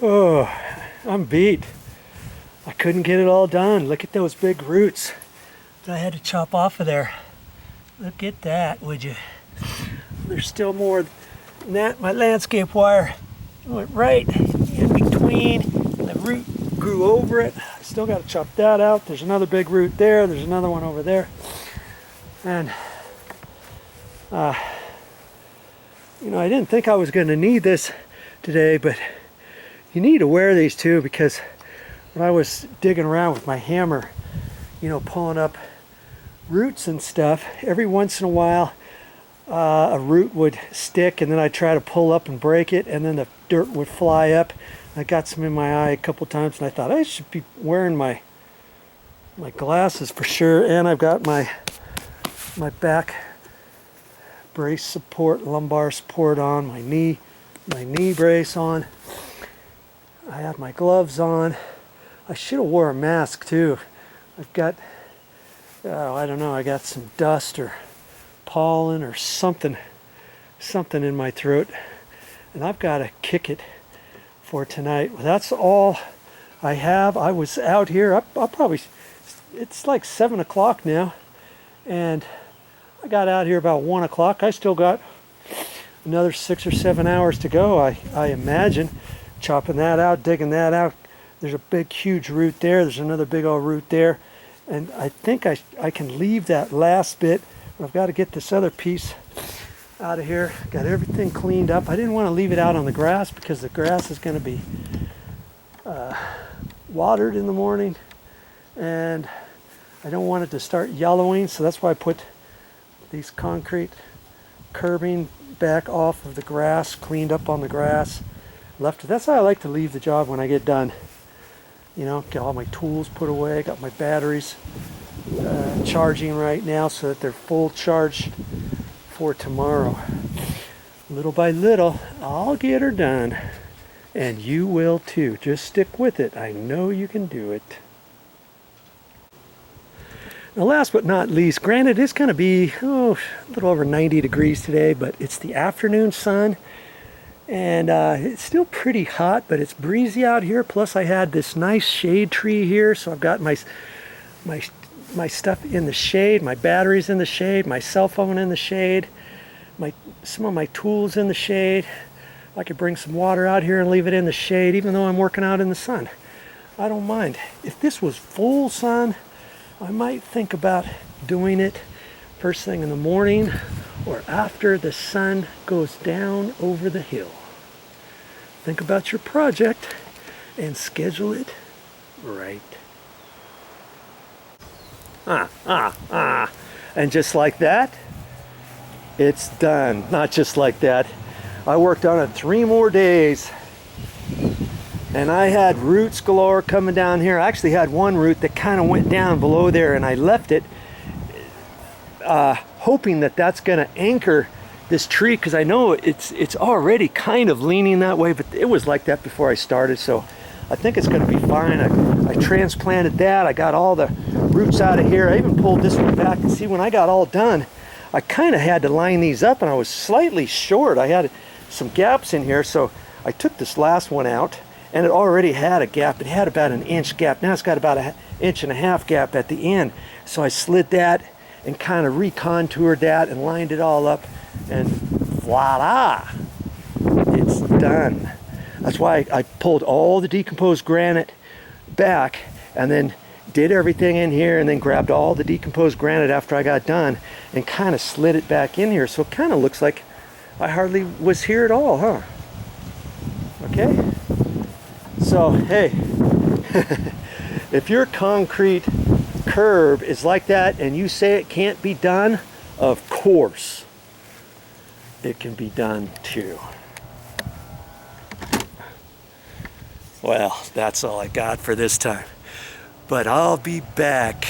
Oh, I'm beat. I couldn't get it all done. Look at those big roots that I had to chop off of there. Look at that, would you? There's still more than that. My landscape wire went right in between. The root grew over it. I still got to chop that out. There's another big root there. There's another one over there. And, you know, I didn't think I was going to need this today, but you need to wear these too, because when I was digging around with my hammer, you know, pulling up roots and stuff, every once in a while a root would stick, and then I'd try to pull up and break it, and then the dirt would fly up. I got some in my eye a couple times, and I thought I should be wearing my glasses for sure. And I've got my back brace support, lumbar support on, my knee brace on. I have my gloves on. I should have wore a mask too. I've got, I don't know, I got some dust or pollen or something in my throat, and I've got to kick it for tonight. Well, that's all I have. I was out here, I'll probably, it's like 7 o'clock now, and I got out here about 1 o'clock. I still got another 6 or 7 hours to go, I imagine. Chopping that out, digging that out. There's a big huge root there. There's another big old root there. And I think I can leave that last bit. I've got to get this other piece out of here. Got everything cleaned up. I didn't want to leave it out on the grass because the grass is going to be watered in the morning. And I don't want it to start yellowing. So that's why I put these concrete curbing back off of the grass, cleaned up on the grass. Left it. That's how I like to leave the job when I get done. You know, get all my tools put away. Got my batteries charging right now so that they're full charged for tomorrow. Little by little, I'll get her done. And you will too. Just stick with it. I know you can do it. Now, last but not least, granted it's going to be a little over 90 degrees today, but it's the afternoon sun. And it's still pretty hot, but it's breezy out here. Plus I had this nice shade tree here, so I've got my stuff in the shade, my batteries in the shade, my cell phone in the shade, some of my tools in the shade. I could bring some water out here and leave it in the shade, even though I'm working out in the sun. I don't mind. If this was full sun, I might think about doing it first thing in the morning or after the sun goes down over the hill. Think about your project and schedule it right. And just like that, it's done. Not just like that. I worked on it 3 more days, and I had roots galore coming down here. I actually had one root that kind of went down below there, and I left it hoping that that's going to anchor this tree, because I know it's already kind of leaning that way, but it was like that before I started, so I think it's going to be fine. I transplanted that. I got all the roots out of here. I even pulled this one back, and see, when I got all done, I kind of had to line these up, and I was slightly short. I had some gaps in here, so I took this last one out, and it already had a gap. It had about an inch gap. Now it's got about an 1.5 inch gap at the end, so I slid that and kind of recontoured that and lined it all up, and voila, it's done. That's why I pulled all the decomposed granite back and then did everything in here, and then grabbed all the decomposed granite after I got done and kind of slid it back in here, so it kind of looks like I hardly was here at all, huh? Okay, so hey, if your concrete curb is like that and you say it can't be done, of course it can be done too. Well, that's all I got for this time, but I'll be back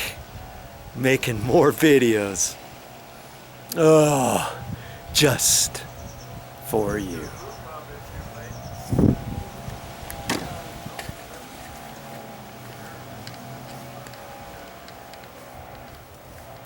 making more videos. Oh, just for you.